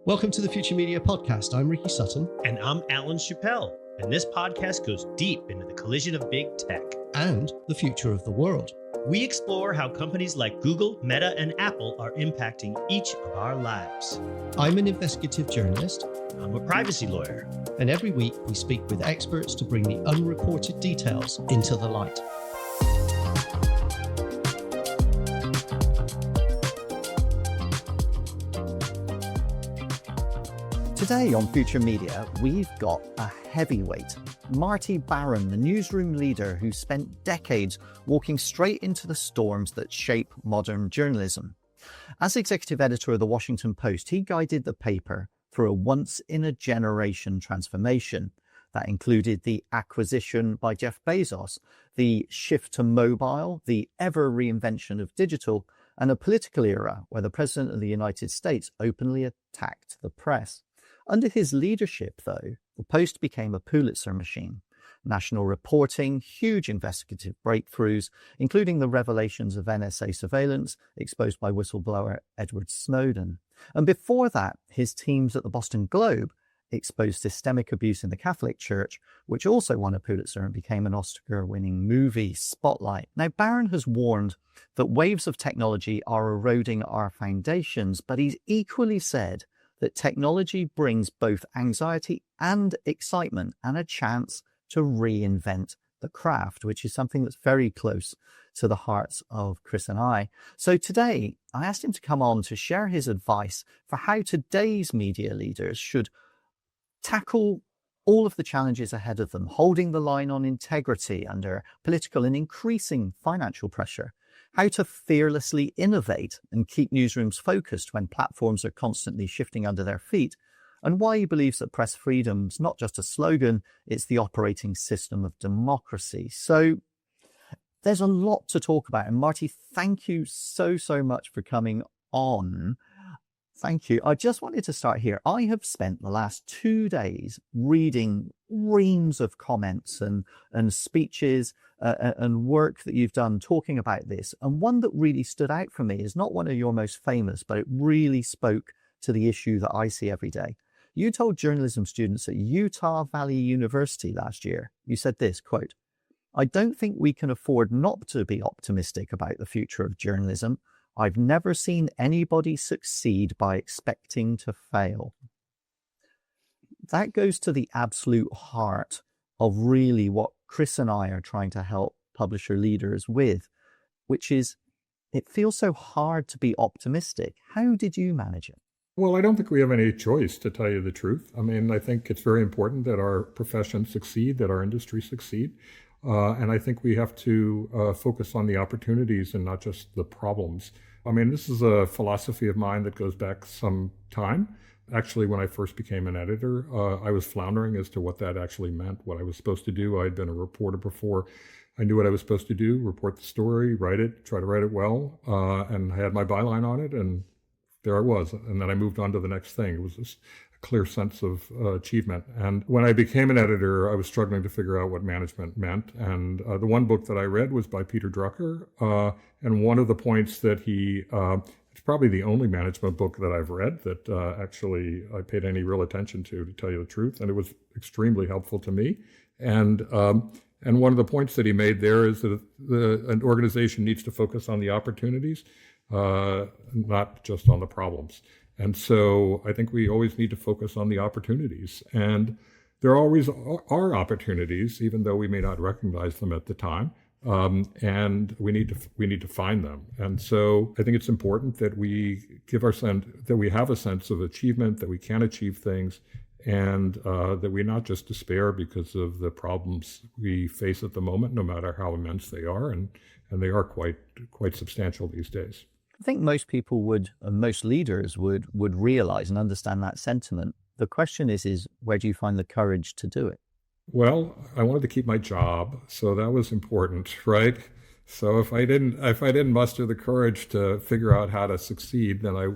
Welcome to the Future Media Podcast. I'm Ricky Sutton. And I'm Alan Chappell. And this podcast goes deep into the collision of big tech and the future of the world. We explore how companies like Google, Meta, and Apple are impacting each of our lives. I'm an investigative journalist. I'm a privacy lawyer. And every week we speak with experts to bring the unreported details into the light. Today on Future Media, we've got a heavyweight, Marty Baron, the newsroom leader who spent decades walking straight into the storms that shape modern journalism. As executive editor of the Washington Post, he guided the paper through a once-in-a-generation transformation that included the acquisition by Jeff Bezos, the shift to mobile, the ever-reinvention of digital, and a political era where the President of the United States openly attacked the press. Under his leadership, though, the Post became a Pulitzer machine. National reporting, huge investigative breakthroughs, including the revelations of NSA surveillance exposed by whistleblower Edward Snowden. And before that, his teams at the Boston Globe exposed systemic abuse in the Catholic Church, which also won a Pulitzer and became an Oscar-winning movie, Spotlight. Now, Baron has warned that waves of technology are eroding our foundations, but he's equally said that technology brings both anxiety and excitement and a chance to reinvent the craft, which is something that's very close to the hearts of Chris and I. So today, I asked him to come on to share his advice for how today's media leaders should tackle all of the challenges ahead of them, holding the line on integrity under political and increasing financial pressure, how to fearlessly innovate and keep newsrooms focused when platforms are constantly shifting under their feet, and why he believes that press freedom's not just a slogan, it's the operating system of democracy. So there's a lot to talk about. And Marty, thank you so much for coming on. Thank you. I just wanted to start here. I have spent the last 2 days reading reams of comments and speeches and work that you've done talking about this. And one that really stood out for me is not one of your most famous, but it really spoke to the issue that I see every day. You told journalism students at Utah Valley University last year, you said this, quote, "I don't think we can afford not to be optimistic about the future of journalism. I've never seen anybody succeed by expecting to fail." That goes to the absolute heart of really what Chris and I are trying to help publisher leaders with, which is it feels so hard to be optimistic. How did you manage it? Well, I don't think we have any choice, to tell you the truth. I mean, I think it's very important that our profession succeed, that our industry succeed. And I think we have to focus on the opportunities and not just the problems. I mean, this is a philosophy of mine that goes back some time. Actually, when I first became an editor, I was floundering as to what that actually meant, what I was supposed to do. I had been a reporter before. I knew what I was supposed to do, report the story, write it, try to write it well, and I had my byline on it, and there I was. And then I moved on to the next thing. It was this clear sense of achievement. And when I became an editor, I was struggling to figure out what management meant. And the one book that I read was by Peter Drucker. And one of the points that it's probably the only management book that I've read that actually I paid any real attention to tell you the truth. And it was extremely helpful to me. And one of the points that he made there is that an organization needs to focus on the opportunities, not just on the problems. And so I think we always need to focus on the opportunities. And there always are opportunities, even though we may not recognize them at the time. And we need to find them. And so I think it's important that we that we have a sense of achievement, that we can achieve things, and that we not just despair because of the problems we face at the moment, no matter how immense they are. And they are quite substantial these days. I think most people would, and most leaders would realize and understand that sentiment. The question is where do you find the courage to do it? Well, I wanted to keep my job, so that was important, right? So if I didn't muster the courage to figure out how to succeed, then I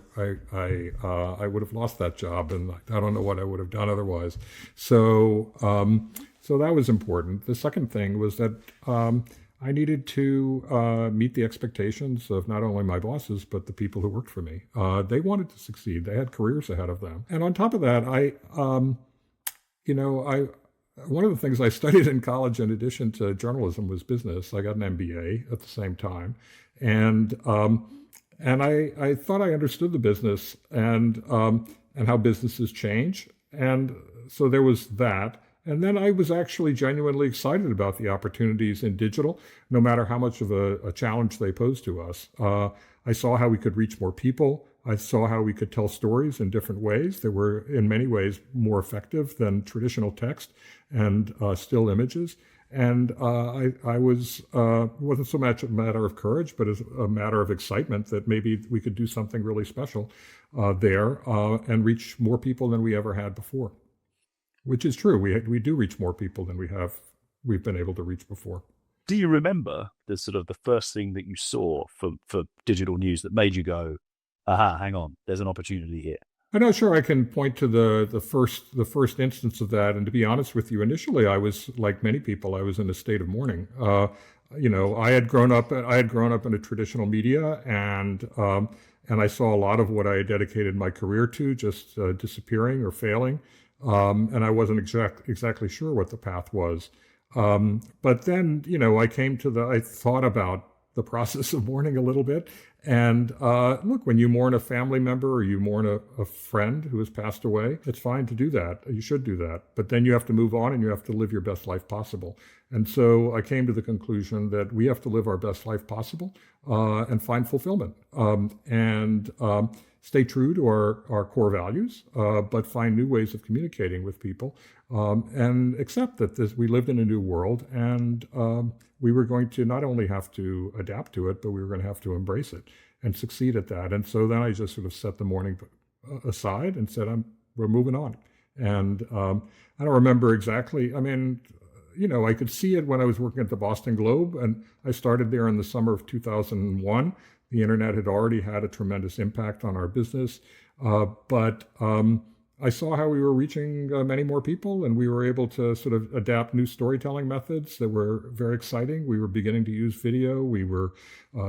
would have lost that job, and I don't know what I would have done otherwise. So that was important. The second thing was that I needed to meet the expectations of not only my bosses, but the people who worked for me. They wanted to succeed. They had careers ahead of them. And on top of that, one of the things I studied in college, in addition to journalism, was business. I got an MBA at the same time, and I thought I understood the business and how businesses change, and so there was that. And then I was actually genuinely excited about the opportunities in digital, no matter how much of a challenge they posed to us. I saw how we could reach more people. I saw how we could tell stories in different ways that were, in many ways, more effective than traditional text and still images. And I wasn't so much a matter of courage, but as a matter of excitement that maybe we could do something really special there and reach more people than we ever had before. Which is true. We do reach more people than we've been able to reach before. Do you remember the first thing that you saw for digital news that made you go, aha, hang on, there's an opportunity here? I'm not sure I can point to the first instance of that. And to be honest with you, initially I was, like many people, I was in a state of mourning. I had grown up in a traditional media, and I saw a lot of what I had dedicated my career to just disappearing or failing. And I wasn't exactly sure what the path was. But then, I thought about the process of mourning a little bit. And look, when you mourn a family member or you mourn a friend who has passed away, it's fine to do that. You should do that. But then you have to move on and you have to live your best life possible. And so I came to the conclusion that we have to live our best life possible and find fulfillment and stay true to our core values, but find new ways of communicating with people and accept that we lived in a new world and we were going to not only have to adapt to it, but we were going to have to embrace it and succeed at that. And so then I just sort of set the mourning aside and said, we're moving on. And I don't remember exactly. I mean, I could see it when I was working at the Boston Globe, and I started there in the summer of 2001. The internet had already had a tremendous impact on our business, but I saw how we were reaching many more people, and we were able to sort of adapt new storytelling methods that were very exciting. We were beginning to use video.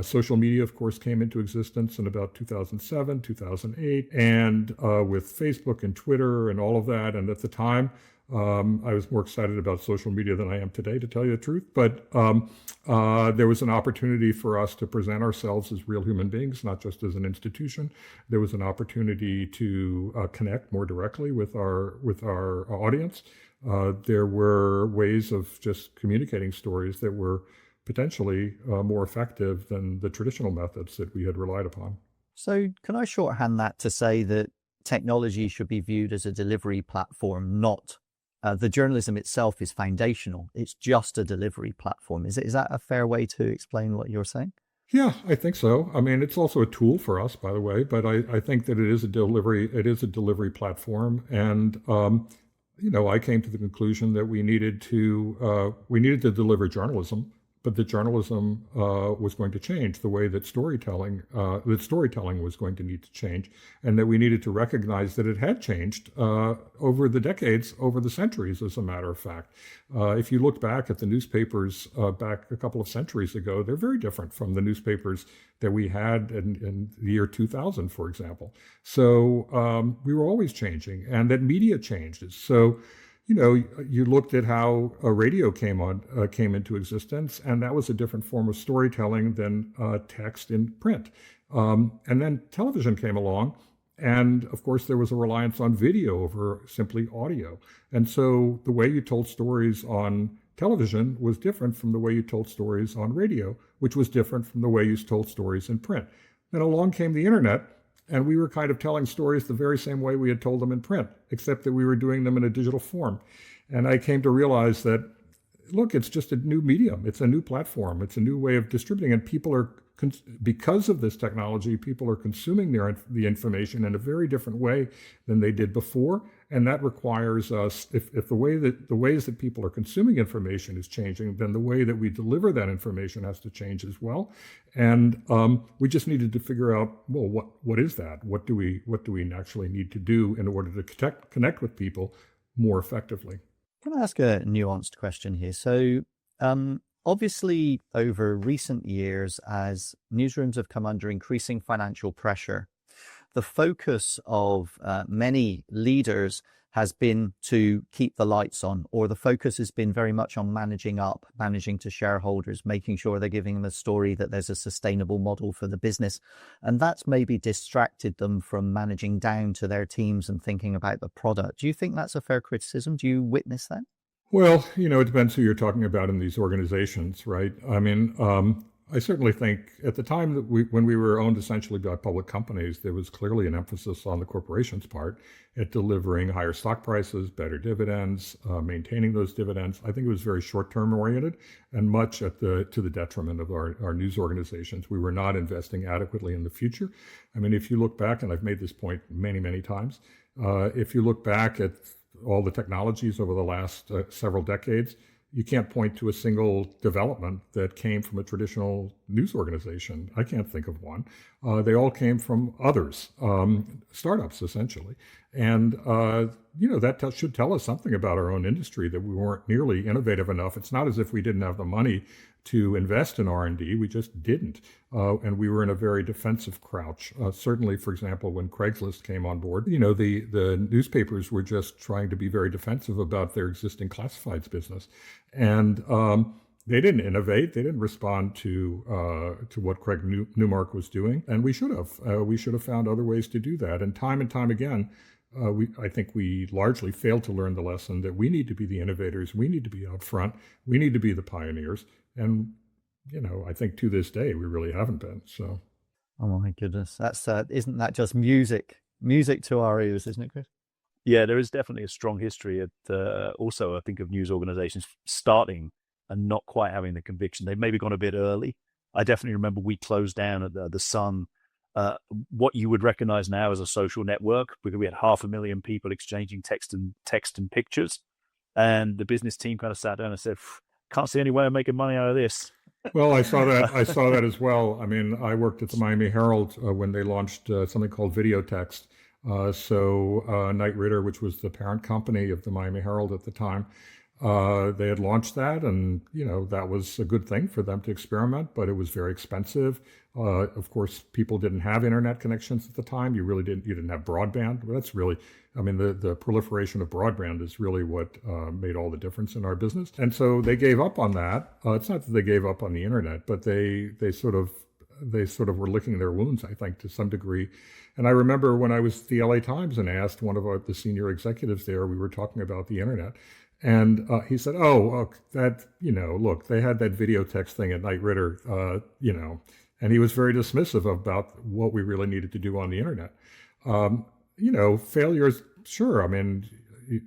Social media, of course, came into existence in about 2007, 2008, and with Facebook and Twitter and all of that. And at the time, I was more excited about social media than I am today, to tell you the truth. But there was an opportunity for us to present ourselves as real human beings, not just as an institution. There was an opportunity to connect more directly with our audience. There were ways of just communicating stories that were potentially more effective than the traditional methods that we had relied upon. So can I shorthand that to say that technology should be viewed as a delivery platform, not the journalism itself is foundational. It's just a delivery platform. Is that a fair way to explain what you're saying? Yeah, I think so. I mean, it's also a tool for us, by the way, but I think that it is a delivery platform. And, I came to the conclusion that we needed to deliver journalism, but the journalism was going to change the way that storytelling was going to need to change, and that we needed to recognize that it had changed over the decades, over the centuries, as a matter of fact. If you look back at the newspapers back a couple of centuries ago, they're very different from the newspapers that we had in the year 2000, for example. So we were always changing, and that media changed. So you looked at how a radio came into existence, and that was a different form of storytelling than text in print. And then television came along, and of course there was a reliance on video over simply audio. And so the way you told stories on television was different from the way you told stories on radio, which was different from the way you told stories in print. Then along came the internet, and we were kind of telling stories the very same way we had told them in print, except that we were doing them in a digital form. And I came to realize that, look, it's just a new medium. It's a new platform. It's a new way of distributing. And because of this technology, people are consuming the information in a very different way than they did before. And that requires us, if the ways that people are consuming information is changing, then the way that we deliver that information has to change as well. And we just needed to figure out, well, what is that? What do we actually need to do in order to connect with people more effectively? Can I ask a nuanced question here? So Obviously, over recent years, as newsrooms have come under increasing financial pressure, the focus of many leaders has been to keep the lights on, or the focus has been very much on managing up, managing to shareholders, making sure they're giving them a story that there's a sustainable model for the business. And that's maybe distracted them from managing down to their teams and thinking about the product. Do you think that's a fair criticism? Do you witness that? Well, it depends who you're talking about in these organizations, right? I mean, I certainly think at the time that when we were owned essentially by public companies, there was clearly an emphasis on the corporation's part at delivering higher stock prices, better dividends, maintaining those dividends. I think it was very short-term oriented and much to the detriment of our news organizations. We were not investing adequately in the future. I mean, if you look back, and I've made this point many, many times, if you look back at all the technologies over the last several decades, you can't point to a single development that came from a traditional news organization. I can't think of one. They all came from others, startups essentially. And, that should tell us something about our own industry, that we weren't nearly innovative enough. It's not as if we didn't have the money to invest in R&D. We just didn't. And we were in a very defensive crouch. Certainly, for example, when Craigslist came on board, the newspapers were just trying to be very defensive about their existing classifieds business. And they didn't innovate. They didn't respond to what Craig Newmark was doing. And we should have. We should have found other ways to do that. And time again, I think we largely failed to learn the lesson that we need to be the innovators. We need to be out front. We need to be the pioneers. And, I think to this day, we really haven't been. So. Oh my goodness. That's, isn't that just music to our ears, isn't it, Chris? Yeah, there is definitely a strong history at also, I think, of news organizations starting and not quite having the conviction. They've maybe gone a bit early. I definitely remember we closed down at the Sun, what you would recognize now as a social network, because we had 500,000 people exchanging text and pictures. And the business team kind of sat down and said, can't see any way of making money out of this. Well, I saw that. I saw that as well. I mean, I worked at the Miami Herald when they launched something called video text. Knight Ridder, which was the parent company of the Miami Herald at the time, they had launched that, and that was a good thing for them to experiment, but it was very expensive. Of course, people didn't have internet connections at the time. You didn't have broadband. But that's really, I mean, the proliferation of broadband is really what made all the difference in our business. And so they gave up on that. It's not that they gave up on the internet, but they sort of were licking their wounds, I think, to some degree. And I remember when I was at the LA Times and asked one of the senior executives there, we were talking about the internet. And he said, look, they had that video text thing at Knight Ridder, and he was very dismissive about what we really needed to do on the internet. Failures, sure. I mean,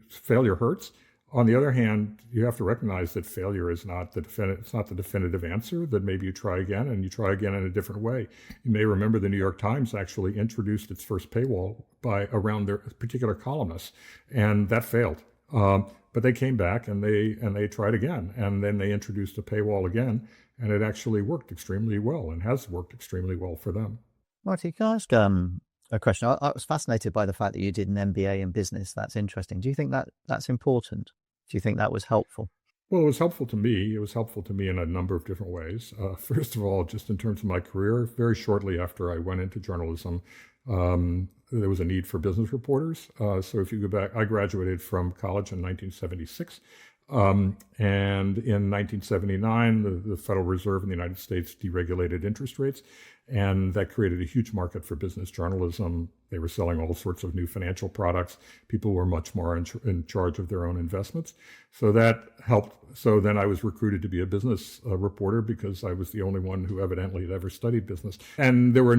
failure hurts. On the other hand, you have to recognize that failure is not it's not the definitive answer, that maybe you try again and you try again in a different way. You may remember the New York Times actually introduced its first paywall around their particular columnists, and that failed. But they came back and they tried again, and then they introduced a paywall again, and it actually worked extremely well and has worked extremely well for them. Marty, can I ask a question? I was fascinated by the fact that you did an MBA in business. That's interesting. Do you think that's important? Do you think that was helpful? Well, it was helpful to me. It was helpful to me in a number of different ways. First of all, just in terms of my career, very shortly after I went into journalism, there was a need for business reporters. So if you go back, I graduated from college in 1976. And in 1979, the Federal Reserve in the United States deregulated interest rates, and that created a huge market for business journalism. They were selling all sorts of new financial products. People were much more in charge of their own investments. So that helped. So then I was recruited to be a business reporter because I was the only one who evidently had ever studied business. And there were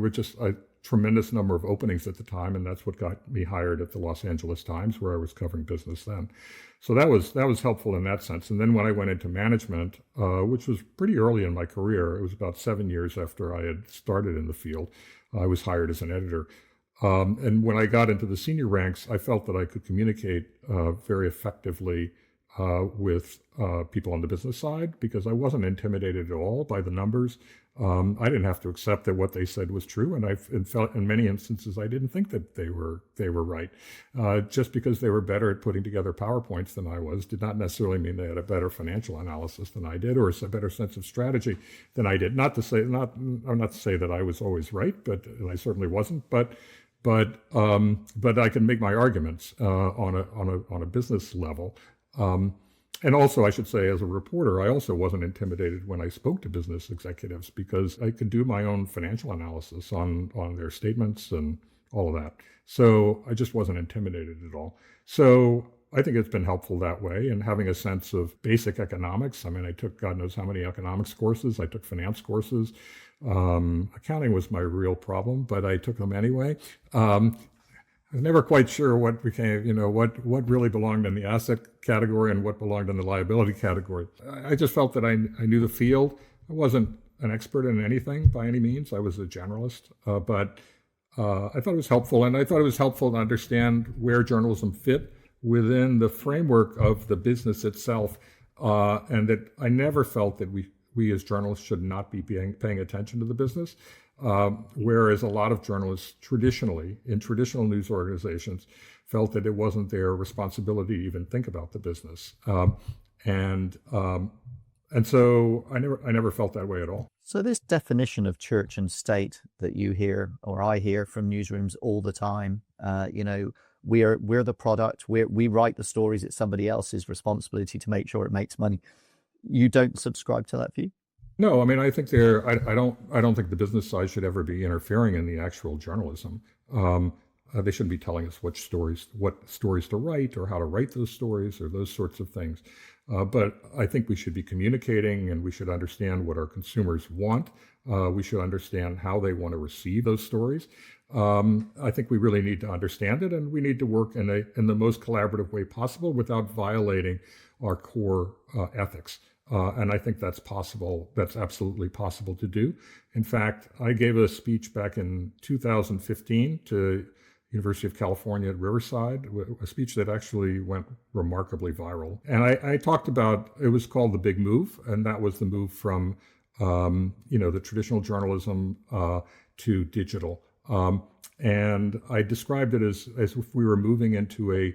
just a tremendous number of openings at the time, and that's what got me hired at the Los Angeles Times, where I was covering business then. So that was helpful in that sense. And then when I went into management, which was pretty early in my career, it was about 7 years after I had started in the field, I was hired as an editor. And when I got into the senior ranks, I felt that I could communicate very effectively with people on the business side, because I wasn't intimidated at all by the numbers. I didn't have to accept that what they said was true, and in many instances I didn't think that they were right. Just because they were better at putting together PowerPoints than I was did not necessarily mean they had a better financial analysis than I did, or a better sense of strategy than I did. Not to say that I was always right, but and I certainly wasn't. But I can make my arguments on a business level. And also, I should say, as a reporter, I also wasn't intimidated when I spoke to business executives, because I could do my own financial analysis on their statements and all of that. So I just wasn't intimidated at all. So I think it's been helpful that way, and having a sense of basic economics. I mean, I took God knows how many economics courses. I took finance courses. Accounting was my real problem, but I took them anyway. I was never quite sure what became, what really belonged in the asset category and what belonged in the liability category. I just felt that I knew the field. I wasn't an expert in anything by any means. I was a generalist, but I thought it was helpful. And I thought it was helpful to understand where journalism fit within the framework of the business itself, and that I never felt that we as journalists should not be paying attention to the business. Whereas a lot of journalists in traditional news organizations felt that it wasn't their responsibility to even think about the business. And so I never felt that way at all. So this definition of church and state that you hear, or I hear from newsrooms all the time, we're the product, we write the stories, it's somebody else's responsibility to make sure it makes money. You don't subscribe to that view? No, I mean, I think I don't think the business side should ever be interfering in the actual journalism. They shouldn't be telling us what stories to write or how to write those stories or those sorts of things. But I think we should be communicating, and we should understand what our consumers want. We should understand how they want to receive those stories. I think we really need to understand it, and we need to work in the most collaborative way possible without violating our core ethics. And I think that's possible. That's absolutely possible to do. In fact, I gave a speech back in 2015 to University of California at Riverside, a speech that actually went remarkably viral. And I talked about, it was called The Big Move, and that was the move from, the traditional journalism to digital. And I described it as if we were moving into a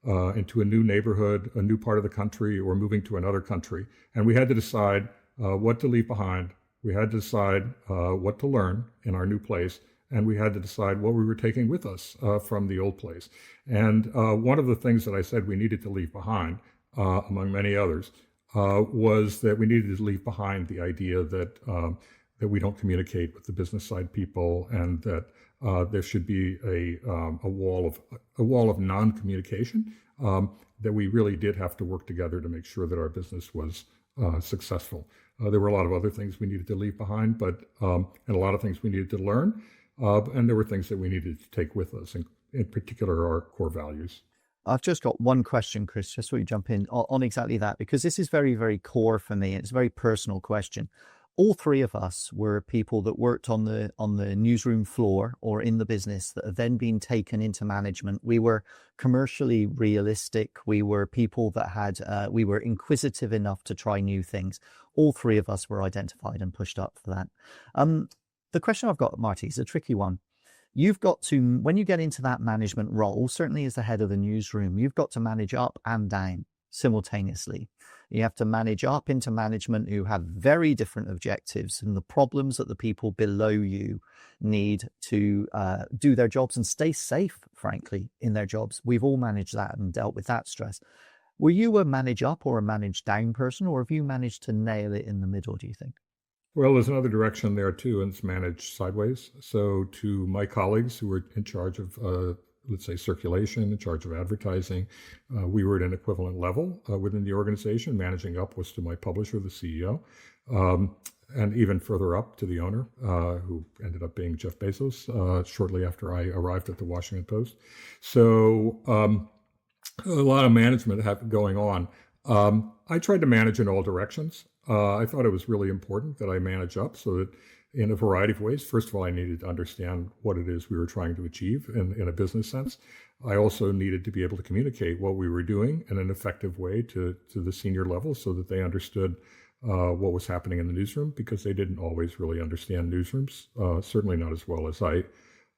new neighborhood, a new part of the country, or moving to another country. And we had to decide what to leave behind. We had to decide what to learn in our new place. And we had to decide what we were taking with us from the old place. And one of the things that I said we needed to leave behind, among many others, was that we needed to leave behind the idea that we don't communicate with the business side people, and that there should be a wall of non-communication, that we really did have to work together to make sure that our business was successful. There were a lot of other things we needed to leave behind, and a lot of things we needed to learn, and there were things that we needed to take with us, in particular our core values. I've just got one question, Chris, just so you jump in on exactly that, because this is very, very core for me. It's a very personal question. All three of us were people that worked on the newsroom floor or in the business that have then been taken into management. We were commercially realistic. We were people that we were inquisitive enough to try new things. All three of us were identified and pushed up for that. The question I've got, Marty, is a tricky one. You've got to, when you get into that management role, certainly as the head of the newsroom, you've got to manage up and down simultaneously. You have to manage up into management who have very different objectives and the problems that the people below you need to do their jobs and stay safe, frankly, in their jobs. We've all managed that and dealt with that stress. Were you a manage up or a manage down person, or have you managed to nail it in the middle, do you think? Well, there's another direction there too, and it's managed sideways. So to my colleagues who were in charge of let's say circulation, in charge of advertising, we were at an equivalent level within the organization. Managing up was to my publisher, the CEO, and even further up to the owner, who ended up being Jeff Bezos shortly after I arrived at the Washington Post. So a lot of management going on. I tried to manage in all directions. I thought it was really important that I manage up, so that in a variety of ways. First of all, I needed to understand what it is we were trying to achieve in a business sense. I also needed to be able to communicate what we were doing in an effective way to the senior level, so that they understood what was happening in the newsroom, because they didn't always really understand newsrooms, certainly not as well as I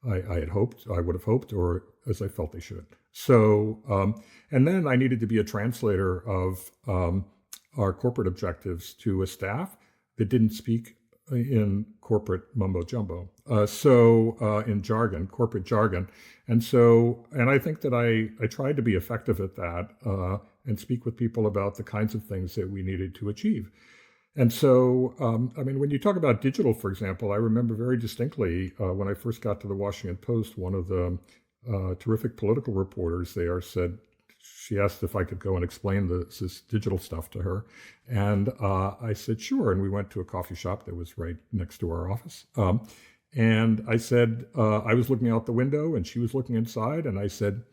had hoped, I would have hoped, or as I felt they should. So, and then I needed to be a translator of our corporate objectives to a staff that didn't speak in corporate mumbo jumbo, in jargon, corporate jargon. And I think that I tried to be effective at that and speak with people about the kinds of things that we needed to achieve. And so, when you talk about digital, for example, I remember very distinctly when I first got to the Washington Post, one of the terrific political reporters there she asked if I could go and explain this digital stuff to her. And I said, sure. And we went to a coffee shop that was right next to our office. And I said, I was looking out the window and she was looking inside. And I said,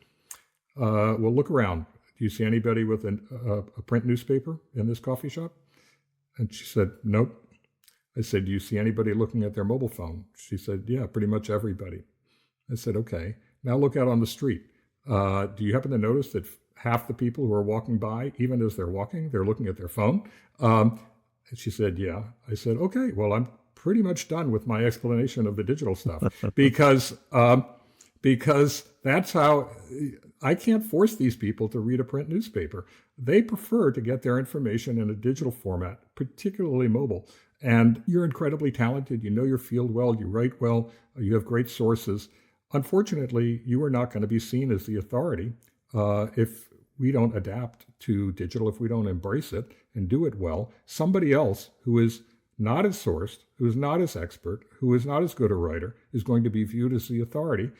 well, look around. Do you see anybody with a print newspaper in this coffee shop? And she said, nope. I said, do you see anybody looking at their mobile phone? She said, yeah, pretty much everybody. I said, okay, now look out on the street. Do you happen to notice that half the people who are walking by, even as they're walking, they're looking at their phone? And she said, yeah. I said, okay, well, I'm pretty much done with my explanation of the digital stuff because that's how I can't force these people to read a print newspaper. They prefer to get their information in a digital format, particularly mobile. And you're incredibly talented. You know your field well. You write well. You have great sources. Unfortunately, you are not going to be seen as the authority if we don't adapt to digital, if we don't embrace it and do it well. Somebody else who is not as sourced, who is not as expert, who is not as good a writer, is going to be viewed as the authority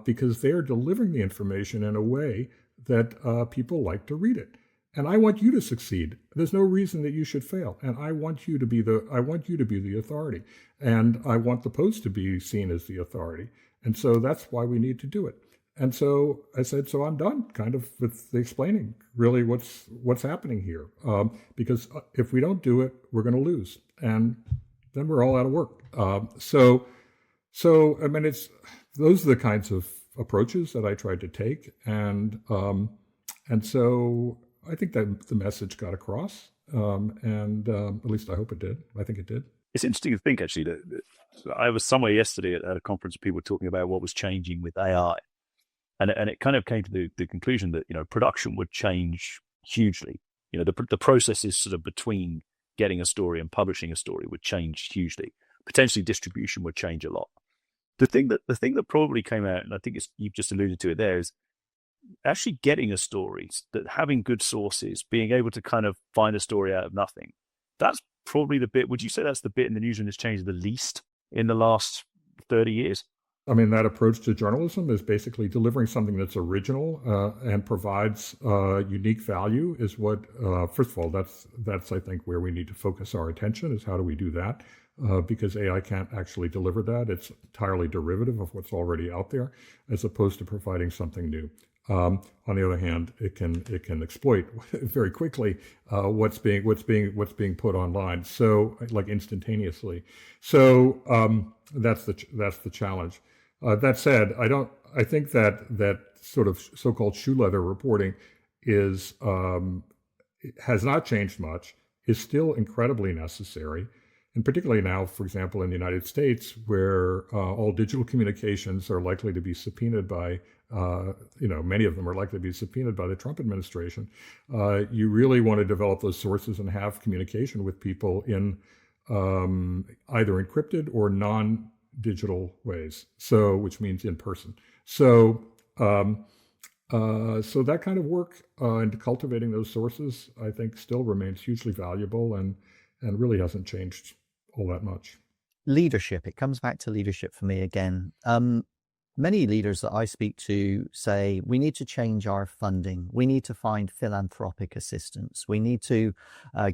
because they're delivering the information in a way that people like to read it. And I want you to succeed. There's no reason that you should fail. And I want you to be the authority. And I want the Post to be seen as the authority. And so that's why we need to do it. And so I said, so I'm done kind of with the explaining really what's happening here. Because if we don't do it, we're going to lose. And then we're all out of work. So those are the kinds of approaches that I tried to take. And so I think that the message got across. At least I hope it did. I think it did. It's interesting to think, actually, that I was somewhere yesterday at a conference, people were talking about what was changing with AI. And it kind of came to the conclusion that, production would change hugely. The processes sort of between getting a story and publishing a story would change hugely. Potentially distribution would change a lot. The thing that probably came out, and I think you've just alluded to it there, is actually getting a story, that having good sources, being able to kind of find a story out of nothing. That's probably the bit, would you say that's the bit in the newsroom that's changed the least in the last 30 years? That approach to journalism is basically delivering something that's original and provides unique value is what, first of all, that's I think where we need to focus our attention is how do we do that? Because AI can't actually deliver that. It's entirely derivative of what's already out there, as opposed to providing something new. On the other hand, it can exploit very quickly what's being put online. So like instantaneously. So that's the challenge. That said, I think that sort of so-called shoe leather reporting has not changed much, is still incredibly necessary. And particularly now, for example, in the United States, where all digital communications are likely to be subpoenaed by, many of them are likely to be subpoenaed by the Trump administration, you really want to develop those sources and have communication with people in either encrypted or non-digital ways, which means in person. So that kind of work and cultivating those sources, I think, still remains hugely valuable and really hasn't changed all that much. Leadership. It comes back to leadership for me again. Many leaders that I speak to say we need to change our funding. We need to find philanthropic assistance. We need to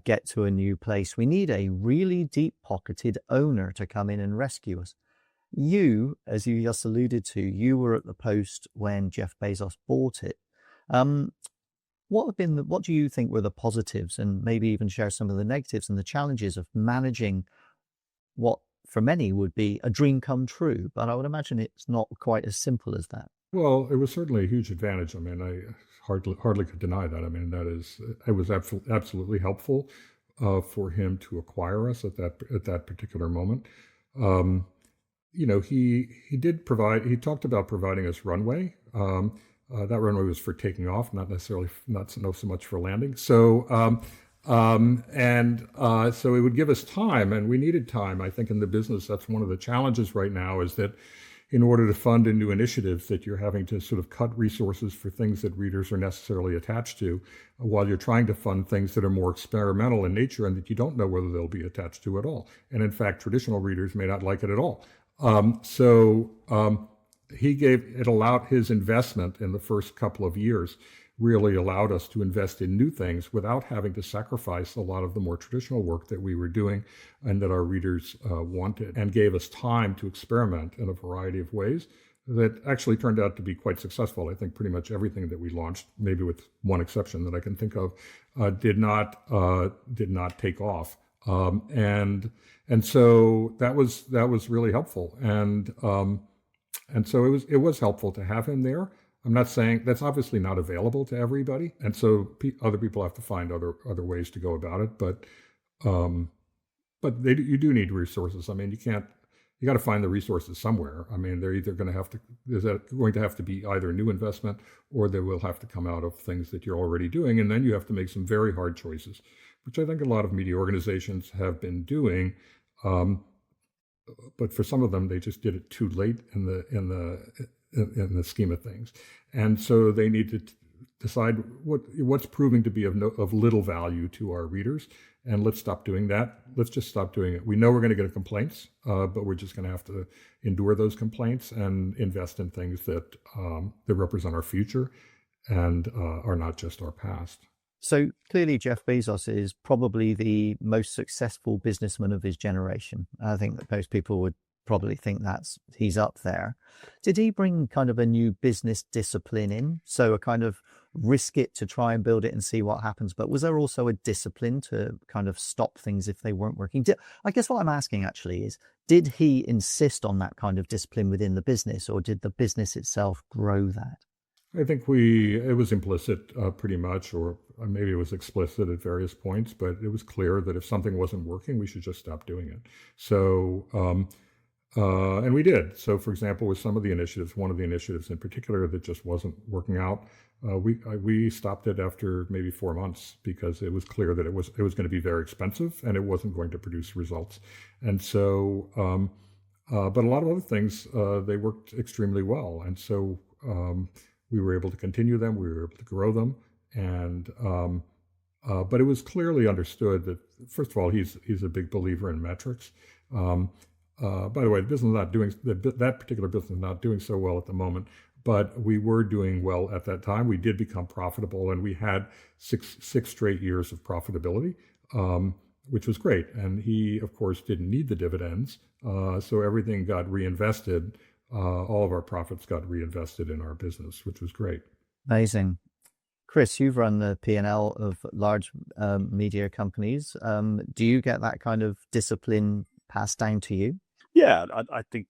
get to a new place. We need a really deep-pocketed owner to come in and rescue us. You, as you just alluded to, you were at the Post when Jeff Bezos bought it. What do you think were the positives, and maybe even share some of the negatives and the challenges of managing what for many would be a dream come true, but I would imagine it's not quite as simple as that. Well, it was certainly a huge advantage. I hardly could deny that. It was absolutely helpful. for him to acquire us at that particular moment. He talked about providing us runway. That runway was for taking off, not so much for landing. So it would give us time, and we needed time. I think in the business, that's one of the challenges right now, is that in order to fund new initiatives, that you're having to sort of cut resources for things that readers are necessarily attached to, while you're trying to fund things that are more experimental in nature and that you don't know whether they'll be attached to at all. And in fact, traditional readers may not like it at all. It allowed his investment in the first couple of years really allowed us to invest in new things without having to sacrifice a lot of the more traditional work that we were doing and that our readers wanted, and gave us time to experiment in a variety of ways that actually turned out to be quite successful. I think pretty much everything that we launched, maybe with one exception that I can think of, did not take off. And so that was really helpful. And so it was helpful to have him there. I'm not saying that's obviously not available to everybody, and so other people have to find other ways to go about it. But you do need resources. I mean, you got to find the resources somewhere. I mean, there's going to have to be either new investment, or they will have to come out of things that you're already doing, and then you have to make some very hard choices, which I think a lot of media organizations have been doing. But for some of them, they just did it too late in the scheme of things, and so they need to decide what's proving to be of little value to our readers, and let's stop doing that. Let's just stop doing it. We know we're going to get complaints, but we're just going to have to endure those complaints and invest in things that represent our future and are not just our past. So clearly, Jeff Bezos is probably the most successful businessman of his generation. I think that most people would probably think he's up there. Did he bring kind of a new business discipline in? So a kind of risk it to try and build it and see what happens. But was there also a discipline to kind of stop things if they weren't working? I guess what I'm asking actually is, did he insist on that kind of discipline within the business, or did the business itself grow that? I think it was implicit pretty much, or maybe it was explicit at various points, but it was clear that if something wasn't working, we should just stop doing it. So, and we did. So, for example, with some of the initiatives, one of the initiatives in particular that just wasn't working out, we stopped it after maybe 4 months because it was clear that it was going to be very expensive and it wasn't going to produce results. And so, but a lot of other things, they worked extremely well. And so, we were able to continue them. We were able to grow them, and but it was clearly understood that, first of all, he's a big believer in metrics. By the way, that particular business is not doing so well at the moment, but we were doing well at that time. We did become profitable, and we had six straight years of profitability, which was great. And he, of course, didn't need the dividends, so everything got reinvested. All of our profits got reinvested in our business, which was great. Amazing. Chris, you've run the P&L of large media companies. Do you get that kind of discipline passed down to you? Yeah, I think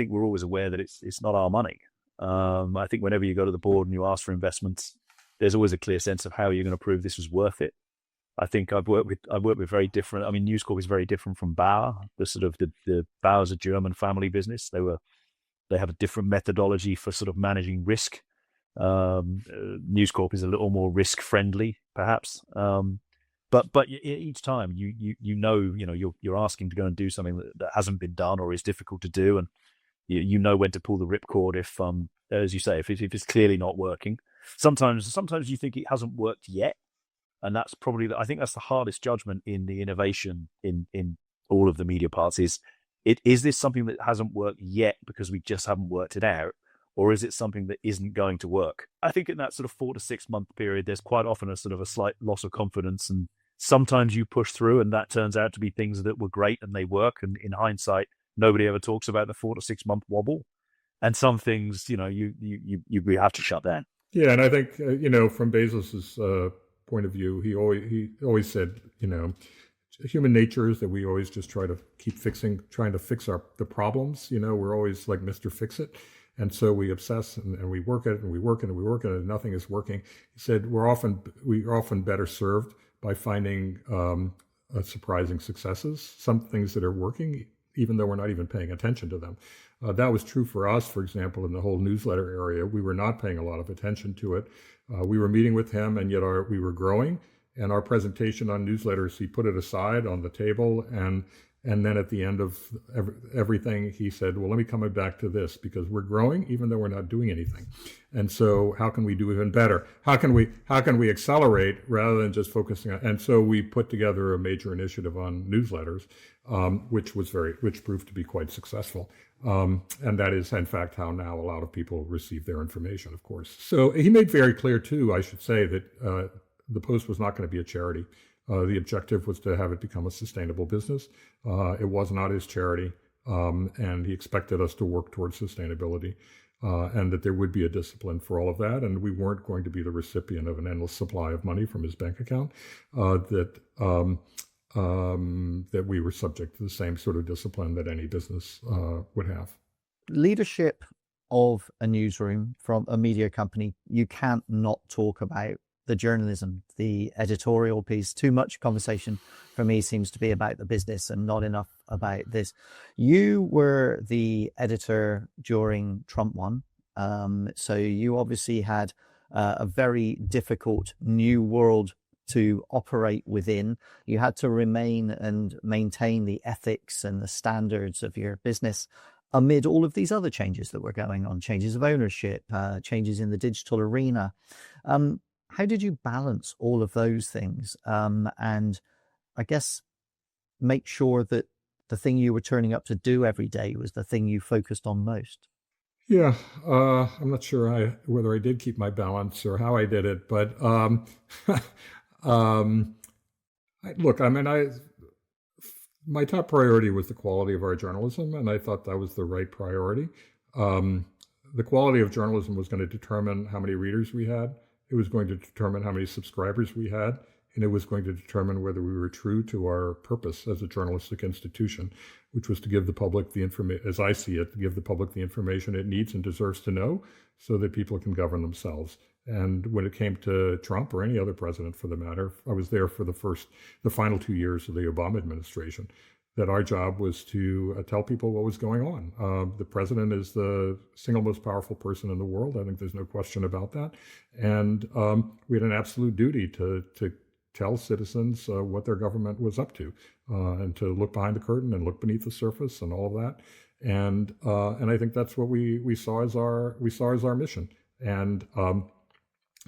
we're always aware that it's not our money. I think whenever you go to the board and you ask for investments, there's always a clear sense of how you're going to prove this was worth it. I think I've worked with very different. I mean, News Corp is very different from Bauer. The Bauer's a German family business. They have a different methodology for sort of managing risk. News Corp is a little more risk friendly, perhaps. But each time you're asking to go and do something that hasn't been done or is difficult to do, and you know when to pull the ripcord if, as you say, if it's clearly not working. Sometimes you think it hasn't worked yet. And that's probably, I think that's the hardest judgment in the innovation in all of the media parts is this something that hasn't worked yet because we just haven't worked it out? Or is it something that isn't going to work? I think in that sort of 4 to 6 month period, there's quite often a sort of a slight loss of confidence. And sometimes you push through and that turns out to be things that were great and they work. And in hindsight, nobody ever talks about the 4 to 6 month wobble. And some things, you have to shut down. Yeah. And I think, from Bezos's point of view, he always said, human nature is that we always just trying to fix the problems. We're always like Mr. Fix-It. And so we obsess and we work at it and we work at it and we work at it and nothing is working. He said we are often better served by finding surprising successes, some things that are working, even though we're not even paying attention to them. That was true for us, for example, in the whole newsletter area. We were not paying a lot of attention to it. We were meeting with him, and yet we were growing. And our presentation on newsletters, he put it aside on the table, and then at the end of everything, he said, well, let me come back to this, because we're growing even though we're not doing anything. And so how can we do even better? How can we accelerate rather than just focusing on? And so we put together a major initiative on newsletters, which proved to be quite successful. And that is, in fact, how now a lot of people receive their information, of course. So he made very clear, too, I should say, that the Post was not going to be a charity. The objective was to have it become a sustainable business. It was not his charity, and he expected us to work towards sustainability, and that there would be a discipline for all of that, and we weren't going to be the recipient of an endless supply of money from his bank account, that we were subject to the same sort of discipline that any business would have. Leadership of a newsroom from a media company, you can't not talk about the journalism, the editorial piece. Too much conversation for me seems to be about the business and not enough about this. You were the editor during Trump 1. So you obviously had a very difficult new world to operate within. You had to remain and maintain the ethics and the standards of your business amid all of these other changes that were going on, changes of ownership, changes in the digital arena. How did you balance all of those things? And I guess make sure that the thing you were turning up to do every day was the thing you focused on most? Yeah, I'm not sure whether I did keep my balance or how I did it, but look, I mean, my top priority was the quality of our journalism, and I thought that was the right priority. The quality of journalism was going to determine how many readers we had. It was going to determine how many subscribers we had, and it was going to determine whether we were true to our purpose as a journalistic institution, which was to give the public the information, as I see it, to give the public the information it needs and deserves to know so that people can govern themselves. And when it came to Trump, or any other president for the matter, I was there for the final 2 years of the Obama administration, that our job was to tell people what was going on. The president is the single most powerful person in the world. I think there's no question about that. And we had an absolute duty to tell citizens what their government was up to, and to look behind the curtain and look beneath the surface and all of that. And I think that's what we saw as our mission. And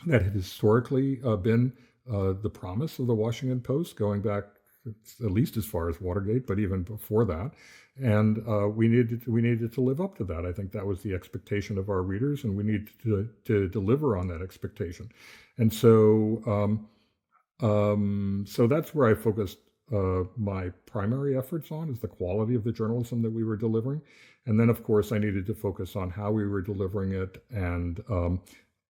that had historically been the promise of the Washington Post, going back at least as far as Watergate, but even before that. And we needed to live up to that. I think that was the expectation of our readers, and we needed to deliver on that expectation. And so that's where I focused my primary efforts on, is the quality of the journalism that we were delivering. And then, of course, I needed to focus on how we were delivering it, and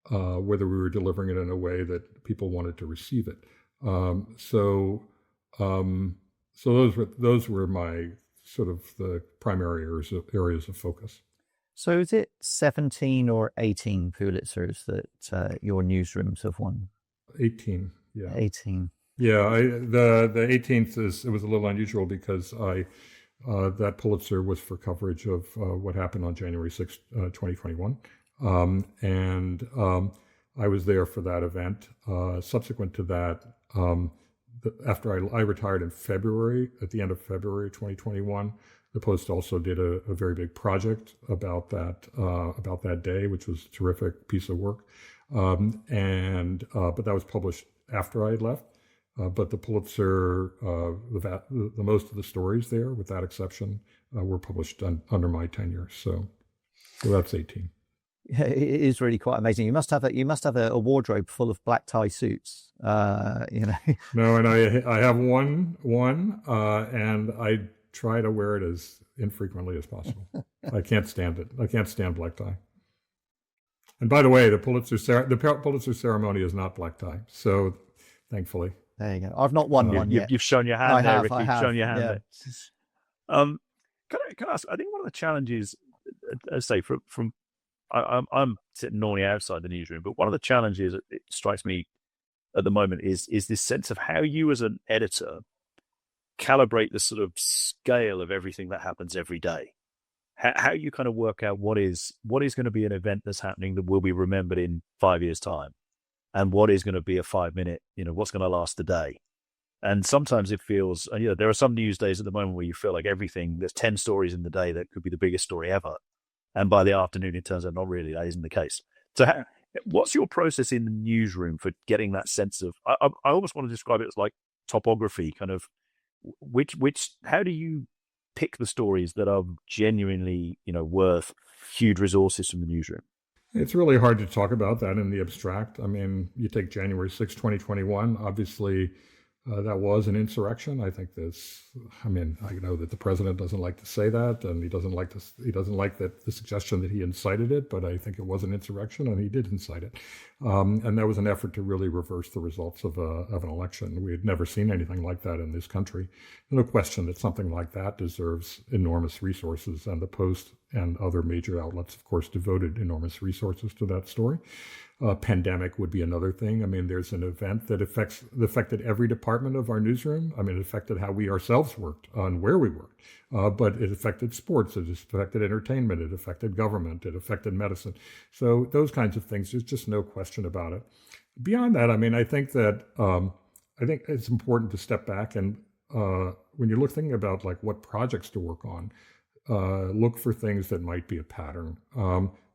whether we were delivering it in a way that people wanted to receive it. So those were my sort of the primary areas of focus. So is it 17 or 18 Pulitzers that your newsrooms have won? 18, yeah. 18. Yeah, the 18th it was a little unusual because that Pulitzer was for coverage of what happened on January 6th, 2021. And I was there for that event. Subsequent to that, after I retired in February, at the end of February 2021, the Post also did a very big project about that day, which was a terrific piece of work. But that was published after I had left. But the Pulitzer, the most of the stories there, with that exception, were published under my tenure. So that's 18. Yeah, it is really quite amazing. You must have a wardrobe full of black tie suits. No, and I have one, and I try to wear it as infrequently as possible. I can't stand it. I can't stand black tie. And by the way, the Pulitzer ceremony is not black tie. So thankfully. There you go. I've not won one yet. You've shown your hand there, Ricky. You've shown your hand yeah. there. Can I ask? I think one of the challenges, as I say, I'm sitting normally outside the newsroom, but one of the challenges, it strikes me, at the moment is this sense of how you as an editor calibrate the sort of scale of everything that happens every day. How you kind of work out what is going to be an event that's happening that will be remembered in 5 years' time, and what is going to be a 5-minute, what's going to last a day. And sometimes it feels, there are some news days at the moment where you feel like there's 10 stories in the day that could be the biggest story ever. And by the afternoon, it turns out not really, that isn't the case. So what's your process in the newsroom for getting that sense of, I almost want to describe it as like topography, kind of, how do you pick the stories that are genuinely, worth huge resources from the newsroom? It's really hard to talk about that in the abstract. I mean, you take January 6, 2021, obviously that was an insurrection. I know that the president doesn't like to say that, and he doesn't like the suggestion that he incited it, but I think it was an insurrection, and he did incite it. And that was an effort to really reverse the results of an election. We had never seen anything like that in this country. No question that something like that deserves enormous resources, and the Post and other major outlets, of course, devoted enormous resources to that story. Pandemic would be another thing. I mean, there's an event that affected every department of our newsroom. I mean, it affected how we ourselves worked and where we worked, but it affected sports, it affected entertainment, it affected government, it affected medicine. So those kinds of things, there's just no question about it. Beyond that, I mean, I think it's important to step back and when you're thinking about like what projects to work on, look for things that might be a pattern.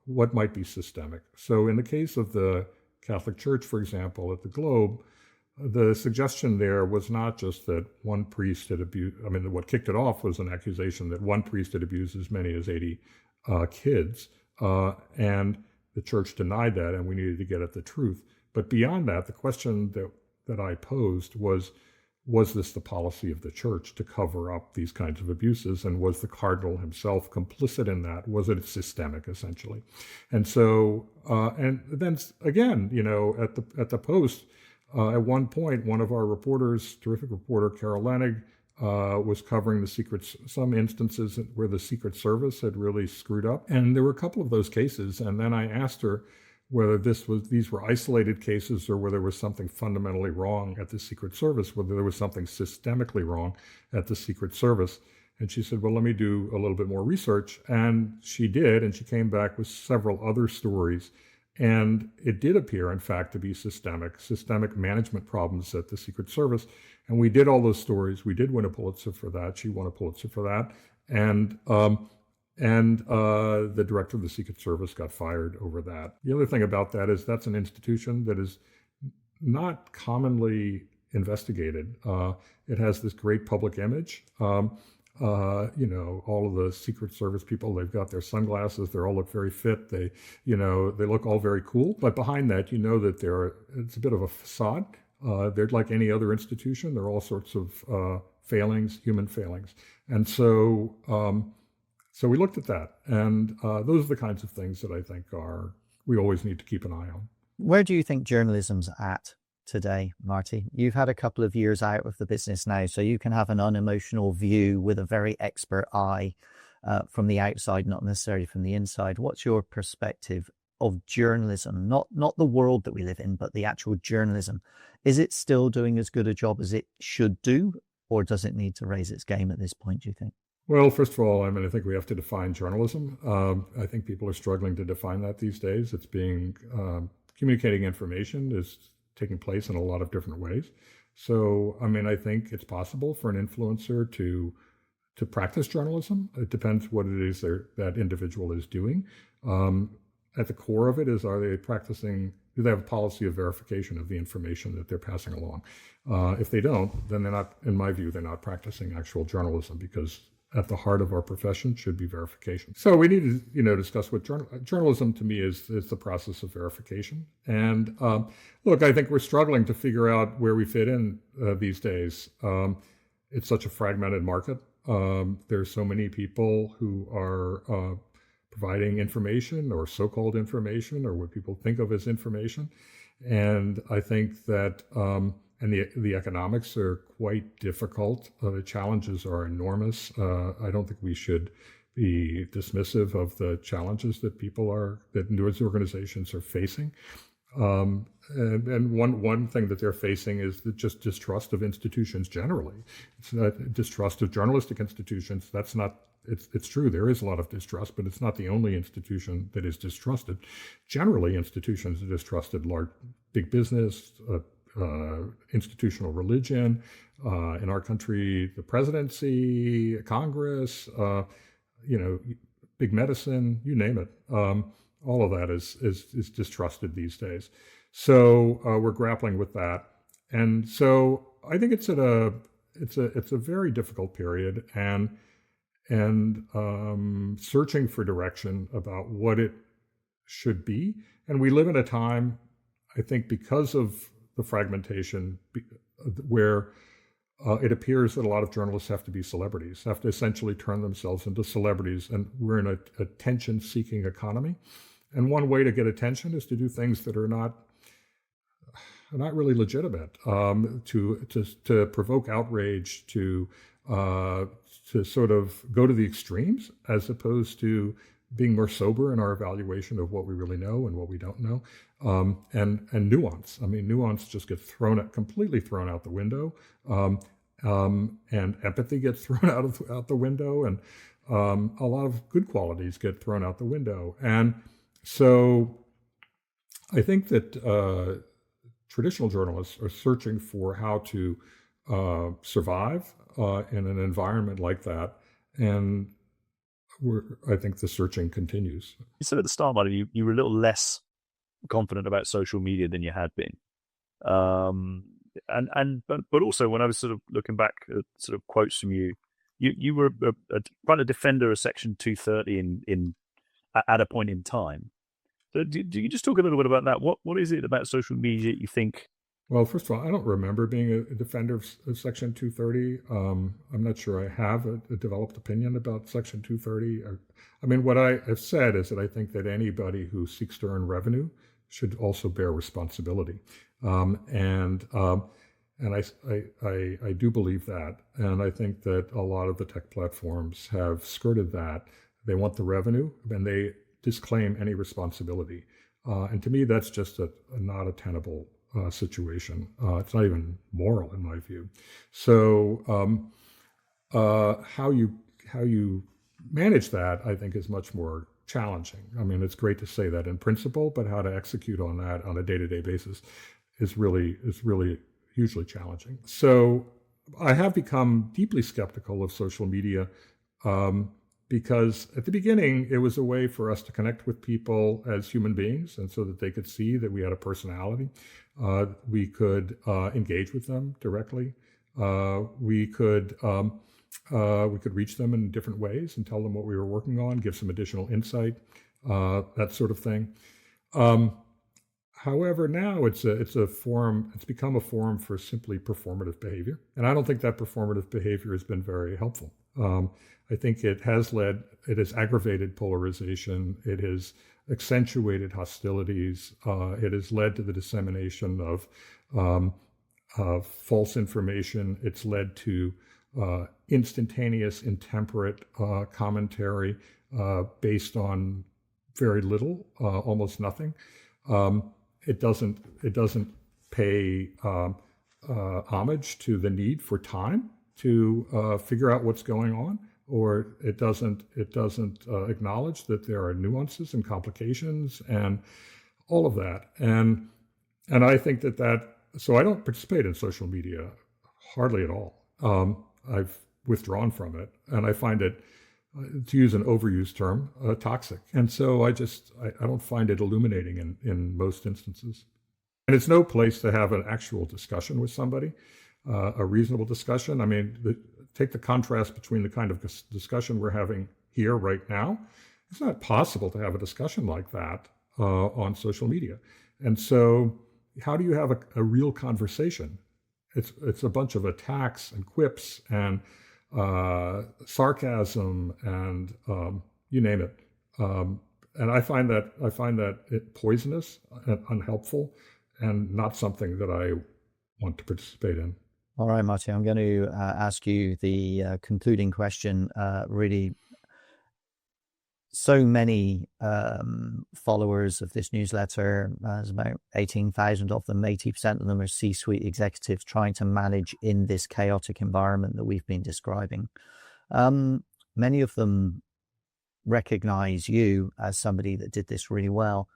What might be systemic. So in the case of the Catholic Church, for example, at the Globe, the suggestion there was not just that one priest had abused, what kicked it off was an accusation that one priest had abused as many as 80 kids, and the church denied that, and we needed to get at the truth. But beyond that, the question that I posed was this the policy of the church to cover up these kinds of abuses? And was the cardinal himself complicit in that? Was it systemic, essentially? And so, and then again, at the Post, at one point, one of our reporters, terrific reporter, Carol Lenig, was covering some instances where the Secret Service had really screwed up. And there were a couple of those cases. And then I asked her whether these were isolated cases or whether there was something fundamentally wrong at the Secret Service, whether there was something systemically wrong at the Secret Service. And she said, well, let me do a little bit more research. And she did, and she came back with several other stories. And it did appear, in fact, to be systemic management problems at the Secret Service. And we did all those stories. We did win a Pulitzer for that. She won a Pulitzer for that. And the director of the Secret Service got fired over that. The other thing about that is that's an institution that is not commonly investigated. It has this great public image. All of the Secret Service people, they've got their sunglasses. They all look very fit. They look all very cool. But behind that, that it's a bit of a facade. They're like any other institution. There are all sorts of human failings. And so we looked at that, and those are the kinds of things that I think we always need to keep an eye on. Where do you think journalism's at today, Marty? You've had a couple of years out of the business now, so you can have an unemotional view with a very expert eye from the outside, not necessarily from the inside. What's your perspective of journalism, not the world that we live in, but the actual journalism? Is it still doing as good a job as it should do, or does it need to raise its game at this point, do you think? Well, first of all, I think we have to define journalism. I think people are struggling to define that these days. It's communicating information is taking place in a lot of different ways. So, I think it's possible for an influencer to practice journalism. It depends what it is that individual is doing. At the core of it is, do they have a policy of verification of the information that they're passing along? If they don't, then they're not, in my view, they're not practicing actual journalism, because at the heart of our profession should be verification. So we need to, discuss what journalism to me is the process of verification. And look, I think we're struggling to figure out where we fit in these days. It's such a fragmented market. There's so many people who are providing information, or so-called information, or what people think of as information. And I think that and the economics are quite difficult. The challenges are enormous. I don't think we should be dismissive of the challenges that news organizations are facing. And one thing that they're facing is just distrust of institutions generally. It's not distrust of journalistic institutions. That's not. It's true. There is a lot of distrust, but it's not the only institution that is distrusted. Generally, institutions are distrusted. Big business, institutional religion. In our country, the presidency, Congress. Big medicine. You name it. All of that is distrusted these days. So we're grappling with that, and so I think it's a very difficult period, and searching for direction about what it should be. And we live in a time, I think, because of the fragmentation, where it appears that a lot of journalists have to be celebrities, have to essentially turn themselves into celebrities, and we're in a attention-seeking economy. And one way to get attention is to do things that are not really legitimate, to provoke outrage, to sort of go to the extremes, as opposed to being more sober in our evaluation of what we really know and what we don't know, and nuance. I mean, nuance just gets completely thrown out the window, and empathy gets thrown out the window, and a lot of good qualities get thrown out the window. And so I think that traditional journalists are searching for how to survive in an environment like that. And I think the searching continues. You said at the start, Marty, you were a little less confident about social media than you had been. But also when I was sort of looking back at sort of quotes from you, you were quite a defender of Section 230 at a point in time. So do you just talk a little bit about that? What is it about social media you think? Well, first of all, I don't remember being a defender of Section 230. I'm not sure I have a developed opinion about Section 230. I mean, what I have said is that I think that anybody who seeks to earn revenue should also bear responsibility. And I do believe that. And I think that a lot of the tech platforms have skirted that. They want the revenue, and they disclaim any responsibility. And to me, that's just not a tenable situation. It's not even moral in my view. So how you manage that, I think, is much more challenging. I mean, it's great to say that in principle, but how to execute on that on a day-to-day basis is really hugely challenging. So I have become deeply skeptical of social media, because at the beginning, it was a way for us to connect with people as human beings, and so that they could see that we had a personality. We could engage with them directly. We could reach them in different ways and tell them what we were working on, give some additional insight, that sort of thing. However, now it's become a forum for simply performative behavior, and I don't think that performative behavior has been very helpful. I think it has aggravated polarization. It has accentuated hostilities. It has led to the dissemination of false information. It's led to instantaneous, intemperate commentary based on very little, almost nothing. It doesn't pay homage to the need for time to figure out what's going on, or it doesn't acknowledge that there are nuances and complications and all of that. And I think that so I don't participate in social media hardly at all. I've withdrawn from it, and I find it, to use an overused term, toxic. And so I don't find it illuminating in most instances. And it's no place to have an actual discussion with somebody, a reasonable discussion. I mean, take the contrast between the kind of discussion we're having here right now. It's not possible to have a discussion like that on social media. And so how do you have a real conversation? It's a bunch of attacks and quips and sarcasm and you name it. And I find that it poisonous and unhelpful, and not something that I want to participate in. All right, Marty, I'm going to ask you the concluding question. Really, so many followers of this newsletter. There's about 18,000 of them. 80% of them are C-suite executives trying to manage in this chaotic environment that we've been describing. Many of them recognize you as somebody that did this really well.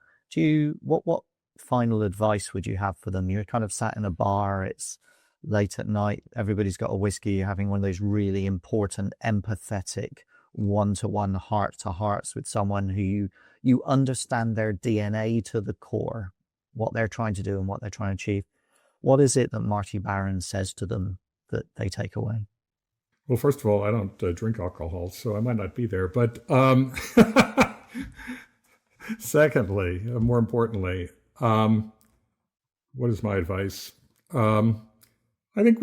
What final advice would you have for them? You're kind of sat in a bar, it's late at night, everybody's got a whiskey, you're having one of those really important, empathetic, one-to-one, heart-to-hearts with someone who you understand their DNA to the core, what they're trying to do and what they're trying to achieve. What is it that Marty Baron says to them that they take away? Well, first of all, I don't drink alcohol, so I might not be there. But secondly, more importantly, what is my advice? I think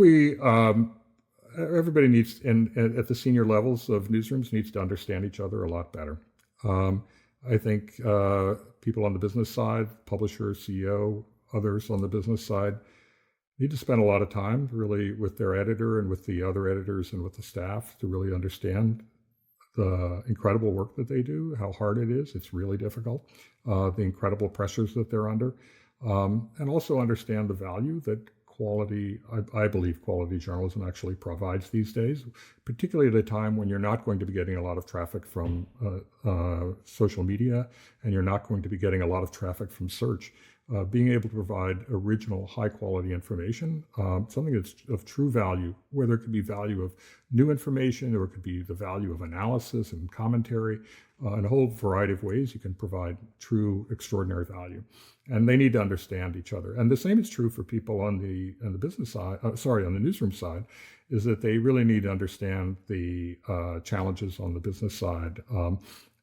everybody needs, at the senior levels of newsrooms, needs to understand each other a lot better. I think people on the business side, publisher, CEO, others on the business side, need to spend a lot of time really with their editor and with the other editors and with the staff to really understand the incredible work that they do, how hard it is. It's really difficult, the incredible pressures that they're under, and also understand the value that quality, I believe quality journalism actually provides these days, particularly at a time when you're not going to be getting a lot of traffic from social media and you're not going to be getting a lot of traffic from search. Being able to provide original, high-quality information, something that's of true value, where there could be value of new information, or it could be the value of analysis and commentary, in a whole variety of ways you can provide true, extraordinary value. And they need to understand each other. And the same is true for people on the business side, on the newsroom side, is that they really need to understand the challenges on the business side,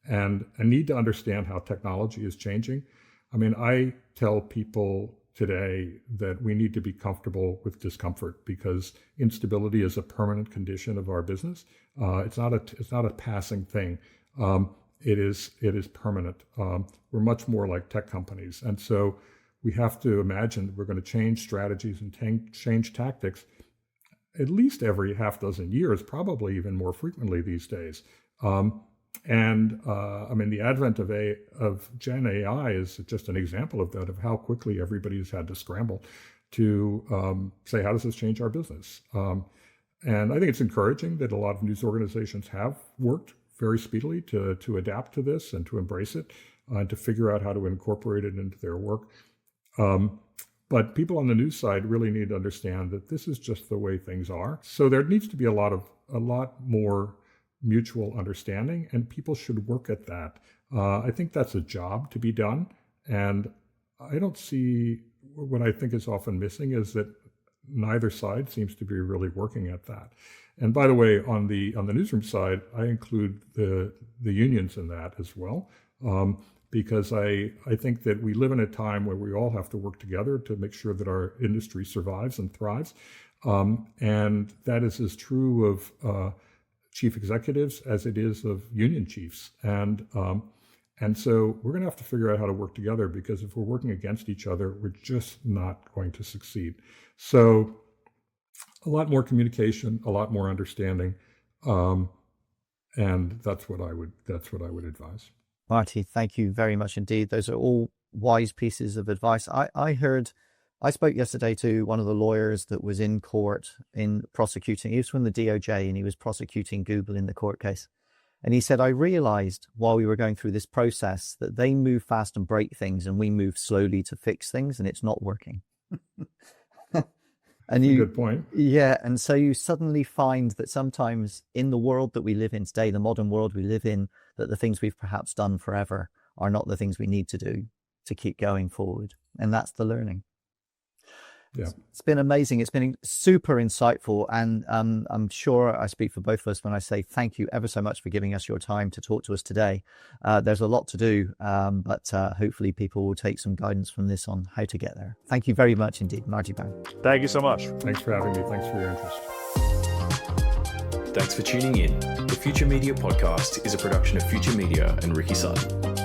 and need to understand how technology is changing. I mean, I tell people today that we need to be comfortable with discomfort, because instability is a permanent condition of our business. It's not a passing thing. It is permanent. We're much more like tech companies, and so we have to imagine that we're going to change strategies and change tactics at least every half dozen years, probably even more frequently these days. I mean, the advent of Gen AI is just an example of that, of how quickly everybody's had to scramble to say, how does this change our business? And I think it's encouraging that a lot of news organizations have worked very speedily to adapt to this and to embrace it, and to figure out how to incorporate it into their work. But people on the news side really need to understand that this is just the way things are. So there needs to be a lot more mutual understanding, and people should work at that. I think that's a job to be done, and I don't see, what I think is often missing is that neither side seems to be really working at that. And by the way, on the newsroom side, I include the unions in that as well, because I think that we live in a time where we all have to work together to make sure that our industry survives and thrives, and that is as true of chief executives as it is of union chiefs. And so we're going to have to figure out how to work together, because if we're working against each other, we're just not going to succeed. So a lot more communication, a lot more understanding, and that's what I would advise. Marty, thank you very much indeed. Those are all wise pieces of advice. I spoke yesterday to one of the lawyers that was in court in prosecuting. He was from the DOJ and he was prosecuting Google in the court case. And he said, I realized while we were going through this process that they move fast and break things and we move slowly to fix things, and it's not working. And good point. Yeah. And so you suddenly find that sometimes in the world that we live in today, the modern world we live in, that the things we've perhaps done forever are not the things we need to do to keep going forward. And that's the learning. Yeah. It's been amazing. It's been super insightful. And I'm sure I speak for both of us when I say thank you ever so much for giving us your time to talk to us today. There's a lot to do, but hopefully people will take some guidance from this on how to get there. Thank you very much indeed, Marty Baron. Thank you so much. Thanks for having me. Thanks for your interest. Thanks for tuning in. The Future Media Podcast is a production of Future Media and Ricky Sutton.